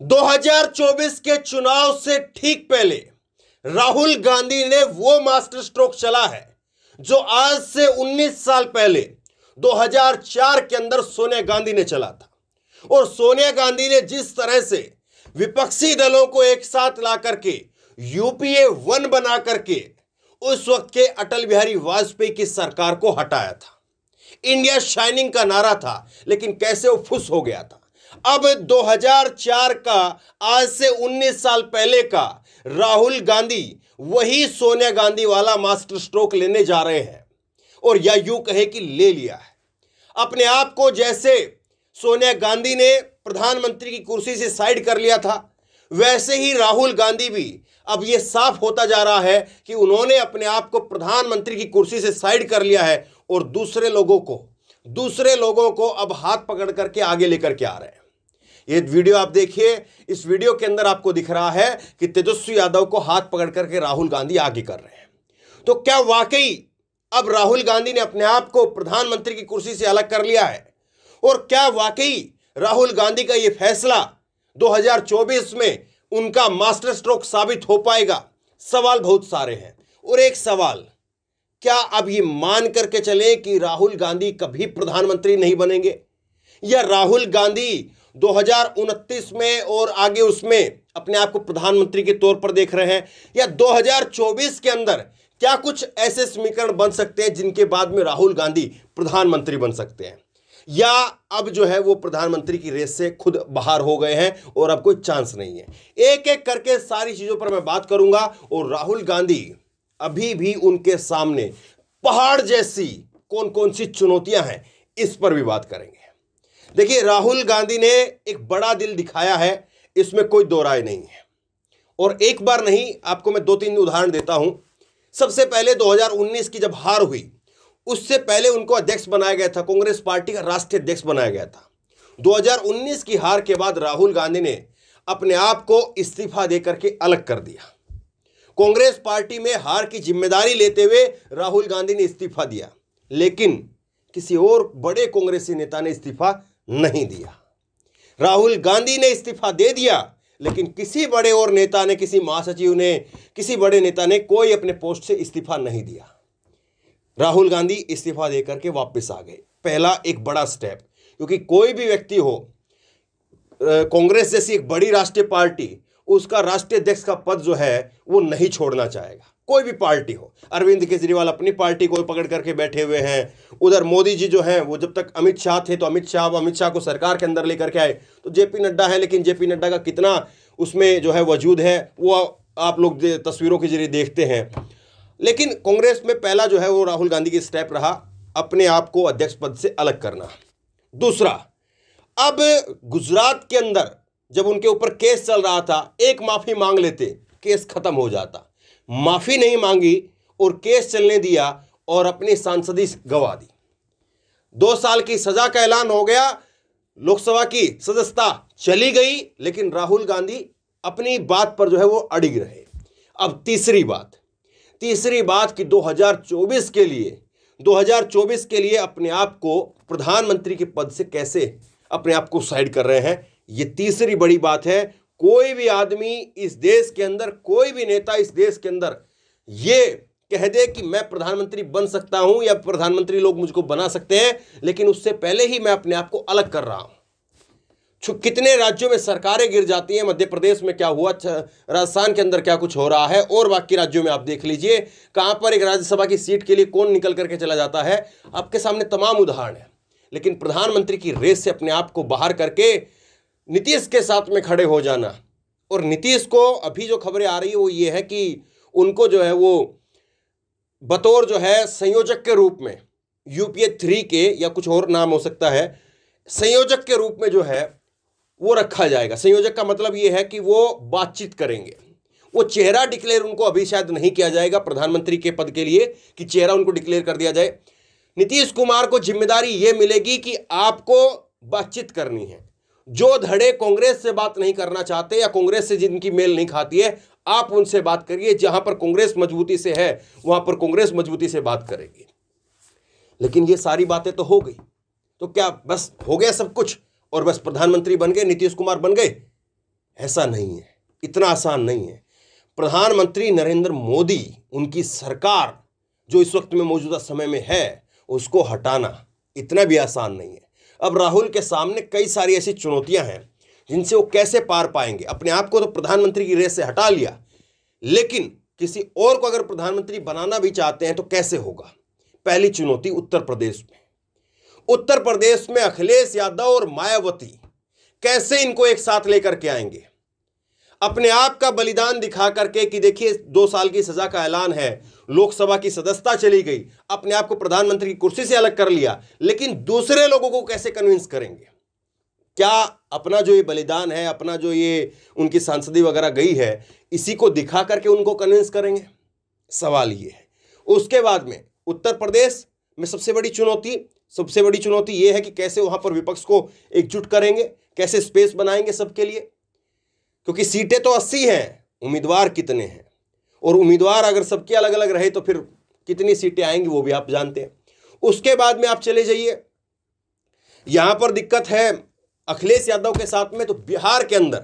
2024 के चुनाव से ठीक पहले राहुल गांधी ने वो मास्टर स्ट्रोक चला है जो आज से 19 साल पहले 2004 के अंदर सोनिया गांधी ने चला था। और सोनिया गांधी ने जिस तरह से विपक्षी दलों को एक साथ ला करके यूपीए 1 बना करके उस वक्त के अटल बिहारी वाजपेयी की सरकार को हटाया था। इंडिया शाइनिंग का नारा था, लेकिन कैसे वो फुस हो गया था। अब 2004 का आज से 19 साल पहले का राहुल गांधी वही सोनिया गांधी वाला मास्टर स्ट्रोक लेने जा रहे हैं, और या यूं कहे कि ले लिया है। अपने आप को जैसे सोनिया गांधी ने प्रधानमंत्री की कुर्सी से साइड कर लिया था, वैसे ही राहुल गांधी भी अब यह साफ होता जा रहा है कि उन्होंने अपने आप को प्रधानमंत्री की कुर्सी से साइड कर लिया है और दूसरे लोगों को अब हाथ पकड़ करके आगे लेकर के आ रहे हैं। ये वीडियो आप देखिए, इस वीडियो के अंदर आपको दिख रहा है कि तेजस्वी यादव को हाथ पकड़ करके राहुल गांधी आगे कर रहे हैं। तो क्या वाकई अब राहुल गांधी ने अपने आप को प्रधानमंत्री की कुर्सी से अलग कर लिया है? और क्या वाकई राहुल गांधी का यह फैसला 2024 में उनका मास्टर स्ट्रोक साबित हो पाएगा? सवाल बहुत सारे हैं। और एक सवाल, क्या अब ये मान करके चलें कि राहुल गांधी कभी प्रधानमंत्री नहीं बनेंगे, या राहुल गांधी 2029 में और आगे उसमें अपने आप को प्रधानमंत्री के तौर पर देख रहे हैं, या 2024 के अंदर क्या कुछ ऐसे समीकरण बन सकते हैं जिनके बाद में राहुल गांधी प्रधानमंत्री बन सकते हैं, या अब जो है वो प्रधानमंत्री की रेस से खुद बाहर हो गए हैं और अब कोई चांस नहीं है। एक एक करके सारी चीजों पर मैं बात करूंगा, और राहुल गांधी अभी भी उनके सामने पहाड़ जैसी कौन कौन सी चुनौतियां हैं इस पर भी बात करेंगे। देखिए, राहुल गांधी ने एक बड़ा दिल दिखाया है, इसमें कोई दो राय नहीं है। और एक बार नहीं, आपको मैं 2-3 उदाहरण देता हूं। सबसे पहले 2019 की जब हार हुई, उससे पहले उनको अध्यक्ष बनाया गया था, कांग्रेस पार्टी का राष्ट्रीय अध्यक्ष बनाया गया था। 2019 की हार के बाद राहुल गांधी ने अपने आप को इस्तीफा देकर के अलग कर दिया। कांग्रेस पार्टी में हार की जिम्मेदारी लेते हुए राहुल गांधी ने इस्तीफा दिया, लेकिन किसी और बड़े कांग्रेसी नेता ने इस्तीफा नहीं दिया। राहुल गांधी ने इस्तीफा दे दिया, लेकिन किसी बड़े और नेता ने, किसी महासचिव ने, किसी बड़े नेता ने कोई अपने पोस्ट से इस्तीफा नहीं दिया। राहुल गांधी इस्तीफा देकर के वापस आ गए। पहला एक बड़ा स्टेप, क्योंकि कोई भी व्यक्ति हो, कांग्रेस जैसी एक बड़ी राष्ट्रीय पार्टी, उसका राष्ट्रीय अध्यक्ष का पद जो है वो नहीं छोड़ना चाहेगा, कोई भी पार्टी हो। अरविंद केजरीवाल अपनी पार्टी को पकड़ करके बैठे हुए हैं। उधर मोदी जी जो हैं वो जब तक अमित शाह थे तो अमित शाह को सरकार के अंदर लेकर के आए, तो जेपी नड्डा है, लेकिन जेपी नड्डा का कितना उसमें जो है वजूद है वो आप लोग तस्वीरों के जरिए देखते हैं। लेकिन कांग्रेस में पहला जो है वो राहुल गांधी की स्टेप रहा, अपने आप को अध्यक्ष पद से अलग करना। दूसरा, अब गुजरात के अंदर जब उनके ऊपर केस चल रहा था, एक माफी मांग लेते, केस खत्म हो जाता। माफी नहीं मांगी और केस चलने दिया और अपनी सांसदी गंवा दी। 2 साल की सजा का ऐलान हो गया, लोकसभा की सदस्यता चली गई, लेकिन राहुल गांधी अपनी बात पर जो है वो अड़िग रहे। अब तीसरी बात कि 2024 के लिए अपने आप को प्रधानमंत्री के पद से कैसे अपने आप को साइड कर रहे हैं, ये तीसरी बड़ी बात है। कोई भी आदमी इस देश के अंदर, कोई भी नेता इस देश के अंदर ये कह दे कि मैं प्रधानमंत्री बन सकता हूं या प्रधानमंत्री लोग मुझको बना सकते हैं, लेकिन उससे पहले ही मैं अपने आप को अलग कर रहा हूं। कितने राज्यों में सरकारें गिर जाती हैं, मध्य प्रदेश में क्या हुआ, राजस्थान के अंदर क्या कुछ हो रहा है, और बाकी राज्यों में आप देख लीजिए कहां पर एक राज्यसभा की सीट के लिए कौन निकल करके चला जाता है। आपके सामने तमाम उदाहरण है। लेकिन प्रधानमंत्री की रेस से अपने आप को बाहर करके नीतीश के साथ में खड़े हो जाना, और नीतीश को अभी जो खबरें आ रही है वो ये है कि उनको जो है वो बतौर जो है संयोजक के रूप में, यूपीए 3 के या कुछ और नाम हो सकता है, संयोजक के रूप में जो है वो रखा जाएगा। संयोजक का मतलब ये है कि वो बातचीत करेंगे। वो चेहरा डिक्लेयर उनको अभी शायद नहीं किया जाएगा प्रधानमंत्री के पद के लिए कि चेहरा उनको डिक्लेयर कर दिया जाए। नीतीश कुमार को जिम्मेदारी ये मिलेगी कि आपको बातचीत करनी है। जो धड़े कांग्रेस से बात नहीं करना चाहते या कांग्रेस से जिनकी मेल नहीं खाती है, आप उनसे बात करिए। जहां पर कांग्रेस मजबूती से है वहां पर कांग्रेस मजबूती से बात करेगी। लेकिन ये सारी बातें तो हो गई, तो क्या बस हो गया सब कुछ और बस प्रधानमंत्री बन गए, नीतीश कुमार बन गए? ऐसा नहीं है, इतना आसान नहीं है। प्रधानमंत्री नरेंद्र मोदी, उनकी सरकार जो इस वक्त में मौजूदा समय में है, उसको हटाना इतना भी आसान नहीं है। अब राहुल के सामने कई सारी ऐसी चुनौतियां हैं जिनसे वो कैसे पार पाएंगे। अपने आप को तो प्रधानमंत्री की रेस से हटा लिया, लेकिन किसी और को अगर प्रधानमंत्री बनाना भी चाहते हैं तो कैसे होगा। पहली चुनौती उत्तर प्रदेश में। उत्तर प्रदेश में अखिलेश यादव और मायावती कैसे इनको एक साथ लेकर के आएंगे। अपने आप का बलिदान दिखा करके कि देखिए 2 साल की सजा का ऐलान है, लोकसभा की सदस्यता चली गई, अपने आप को प्रधानमंत्री की कुर्सी से अलग कर लिया, लेकिन दूसरे लोगों को कैसे कन्विंस करेंगे। क्या अपना जो ये बलिदान है, अपना जो ये उनकी सांसदी वगैरह गई है, इसी को दिखा करके उनको कन्विंस करेंगे? सवाल ये है। उसके बाद में उत्तर प्रदेश में सबसे बड़ी चुनौती ये है कि कैसे वहां पर विपक्ष को एकजुट करेंगे, कैसे स्पेस बनाएंगे सबके लिए, क्योंकि सीटें तो 80 हैं, उम्मीदवार कितने हैं, और उम्मीदवार अगर सबके अलग अलग रहे तो फिर कितनी सीटें आएंगी वो भी आप जानते हैं। उसके बाद में आप चले जाइए, यहां पर दिक्कत है अखिलेश यादव के साथ में, तो बिहार के अंदर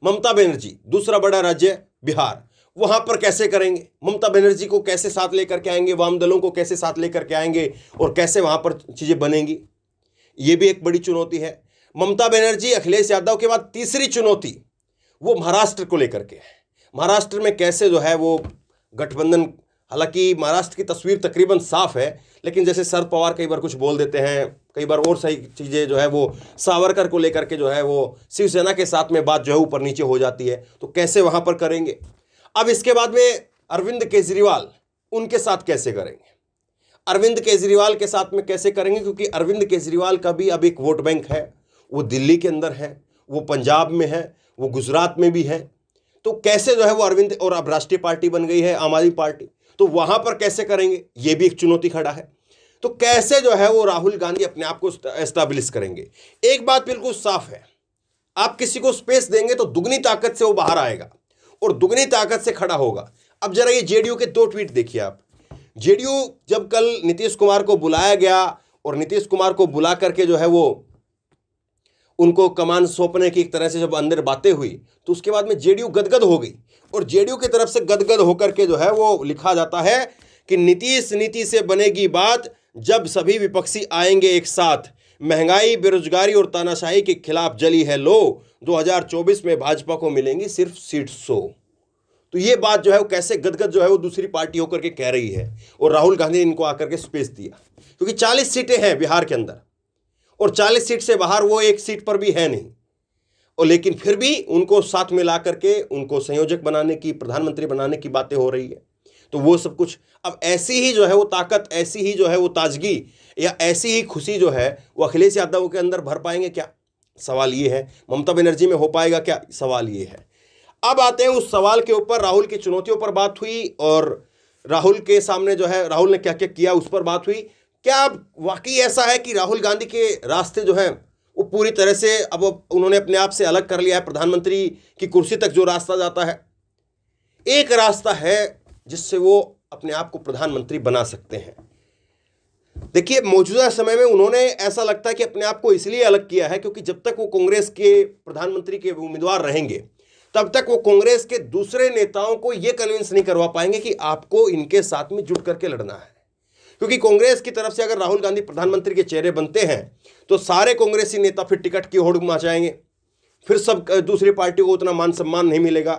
ममता बनर्जी, दूसरा बड़ा राज्य बिहार, वहां पर कैसे करेंगे। ममता बनर्जी को कैसे साथ लेकर के आएंगे, वाम दलों को कैसे साथ लेकर के आएंगे, और कैसे वहां पर चीजें बनेंगी, ये भी एक बड़ी चुनौती है। ममता बनर्जी, अखिलेश यादव के बाद तीसरी चुनौती वो महाराष्ट्र को लेकर के है। महाराष्ट्र में कैसे जो है वो गठबंधन, हालांकि महाराष्ट्र की तस्वीर तकरीबन साफ है, लेकिन जैसे शरद पवार कई बार कुछ बोल देते हैं, कई बार और सही चीज़ें जो है वो सावरकर को लेकर के जो है वो शिवसेना के साथ में बात जो है ऊपर नीचे हो जाती है, तो कैसे वहाँ पर करेंगे। अब इसके बाद में अरविंद केजरीवाल, उनके साथ कैसे करेंगे। अरविंद केजरीवाल के साथ में कैसे करेंगे, क्योंकि अरविंद केजरीवाल का भी अब एक वोट बैंक है, वो दिल्ली के अंदर है, वो पंजाब में है, वो गुजरात में भी है, तो कैसे जो है वो अरविंद, और अब राष्ट्रीय पार्टी बन गई है आम आदमी पार्टी, तो वहां पर कैसे करेंगे, ये भी एक चुनौती खड़ा है। तो कैसे जो है वो राहुल गांधी अपने आप को एस्टैब्लिश करेंगे। एक बात बिल्कुल साफ है, आप किसी को स्पेस देंगे तो दुगनी ताकत से वो बाहर आएगा और दुगनी ताकत से खड़ा होगा। अब जरा ये जेडीयू के 2 ट्वीट देखिए आप। जेडीयू जब कल नीतीश कुमार को बुलाया गया और नीतीश कुमार को बुला करके जो है वो उनको कमान सौंपने की एक तरह से जब अंदर बातें हुई, तो उसके बाद में जेडीयू गदगद हो गई, और जेडीयू की तरफ से गदगद होकर के जो है वो लिखा जाता है कि नीतीश नीति से बनेगी बात जब सभी विपक्षी आएंगे एक साथ, महंगाई, बेरोजगारी और तानाशाही के खिलाफ जली है लो, 2024 में भाजपा को मिलेंगी सिर्फ सीट 100। तो ये बात जो है वो कैसे गदगद जो है वो दूसरी पार्टी होकर के कह रही है, और राहुल गांधी ने इनको आकर के स्पेस दिया, क्योंकि 40 सीटें हैं बिहार के अंदर, और 40 सीट से बाहर वो 1 सीट पर भी है नहीं, और लेकिन फिर भी उनको साथ में ला करके उनको संयोजक बनाने की, प्रधानमंत्री बनाने की बातें हो रही है। तो वो सब कुछ अब ऐसी ही जो है वो ताकत, ऐसी ही जो है वो ताजगी, या ऐसी ही खुशी जो है वो अखिलेश यादव के अंदर भर पाएंगे क्या, सवाल ये है। ममता बनर्जी में हो पाएगा क्या, सवाल ये है। अब आते हैं उस सवाल के ऊपर, राहुल की चुनौतियों पर बात हुई, और राहुल के सामने जो है राहुल ने क्या क्या किया उस पर बात हुई। क्या वाकई ऐसा है कि राहुल गांधी के रास्ते जो है वो पूरी तरह से अब उन्होंने अपने आप से अलग कर लिया है। प्रधानमंत्री की कुर्सी तक जो रास्ता जाता है, एक रास्ता है जिससे वो अपने आप को प्रधानमंत्री बना सकते हैं। देखिए मौजूदा समय में उन्होंने, ऐसा लगता है कि अपने आप को इसलिए अलग किया है क्योंकि जब तक वो कांग्रेस के प्रधानमंत्री के उम्मीदवार रहेंगे तब तक वो कांग्रेस के दूसरे नेताओं को ये कन्विंस नहीं करवा पाएंगे कि आपको इनके साथ में जुट करके लड़ना है। क्योंकि कांग्रेस की तरफ से अगर राहुल गांधी प्रधानमंत्री के चेहरे बनते हैं तो सारे कांग्रेसी नेता फिर टिकट की होड़ मचाएंगे, फिर सब दूसरी पार्टी को उतना मान सम्मान नहीं मिलेगा।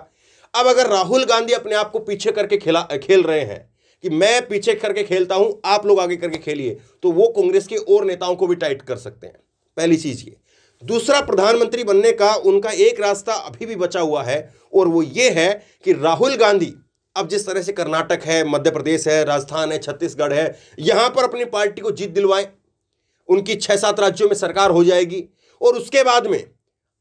अब अगर राहुल गांधी अपने आप को पीछे करके खेल रहे हैं कि मैं पीछे करके खेलता हूं, आप लोग आगे करके खेलिए, तो वो कांग्रेस के और नेताओं को भी टाइट कर सकते हैं। पहली चीज ये। दूसरा, प्रधानमंत्री बनने का उनका एक रास्ता अभी भी बचा हुआ है, और वो ये है कि राहुल गांधी अब जिस तरह से कर्नाटक है, मध्य प्रदेश है, राजस्थान है, छत्तीसगढ़ है, यहां पर अपनी पार्टी को जीत दिलवाएं, उनकी 6-7 राज्यों में सरकार हो जाएगी, और उसके बाद में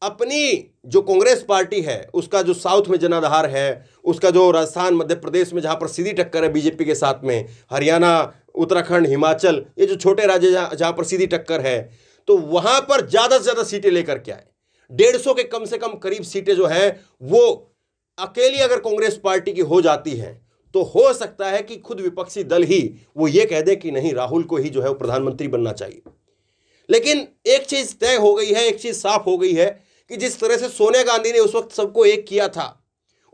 अपनी जो कांग्रेस पार्टी है उसका जो साउथ में जनाधार है, उसका जो राजस्थान, मध्य प्रदेश में जहां पर सीधी टक्कर है बीजेपी के साथ में, हरियाणा, उत्तराखंड, हिमाचल, ये जो छोटे राज्य जहां पर सीधी टक्कर है, तो वहां पर ज्यादा से ज्यादा सीटें लेकर के आए। 150 के कम से कम करीब सीटें जो है वो अकेली अगर कांग्रेस पार्टी की हो जाती है तो हो सकता है कि खुद विपक्षी दल ही वो ये कह दे कि नहीं, राहुल को ही जो है वो प्रधानमंत्री बनना चाहिए। लेकिन एक चीज तय हो गई है, एक चीज साफ हो गई है कि जिस तरह से सोनिया गांधी ने उस वक्त सबको एक किया था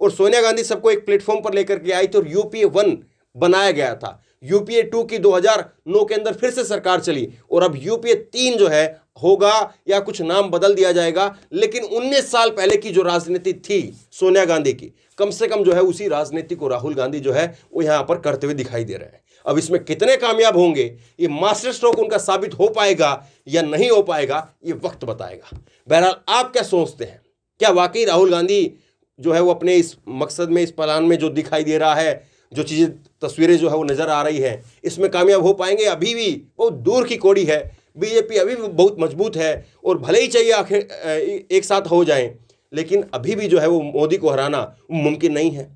और सोनिया गांधी सबको एक प्लेटफॉर्म पर लेकर के आई तो यूपीए 1 बनाया गया था। यूपीए 2 की 2009 के अंदर फिर से सरकार चली और अब यूपीए 3 जो है होगा या कुछ नाम बदल दिया जाएगा, लेकिन 19 साल पहले की जो राजनीति थी सोनिया गांधी की, कम से कम जो है उसी राजनीति को राहुल गांधी जो है वो यहां पर करते हुए दिखाई दे रहे हैं। अब इसमें कितने कामयाब होंगे, ये मास्टर स्ट्रोक उनका साबित हो पाएगा या नहीं हो पाएगा, ये वक्त बताएगा। बहरहाल आप क्या सोचते हैं, क्या वाकई राहुल गांधी जो है वो अपने इस मकसद में, इस प्लान में जो दिखाई दे रहा है, जो चीजें तस्वीरें जो है वो नजर आ रही है, इसमें कामयाब हो पाएंगे? अभी भी बहुत दूर की कौड़ी है, बीजेपी अभी भी बहुत मजबूत है और भले ही चाहिए आखिर एक साथ हो जाएं, लेकिन अभी भी जो है वो मोदी को हराना मुमकिन नहीं है।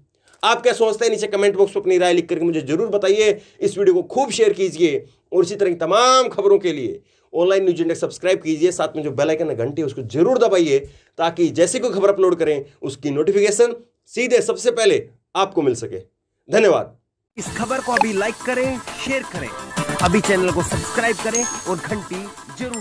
आप क्या सोचते हैं, नीचे कमेंट बॉक्स में अपनी राय लिख करके मुझे जरूर बताइए। इस वीडियो को खूब शेयर कीजिए और इसी तरह की तमाम खबरों के लिए ऑनलाइन न्यूज इंडेक्स सब्सक्राइब कीजिए, साथ में जो बेल आइकन है घंटी उसको जरूर दबाइए ताकि जैसे कोई खबर अपलोड करें उसकी नोटिफिकेशन सीधे सबसे पहले आपको मिल सके। धन्यवाद। इस खबर को अभी लाइक करें, शेयर करें, अभी चैनल को सब्सक्राइब करें और घंटी जरूर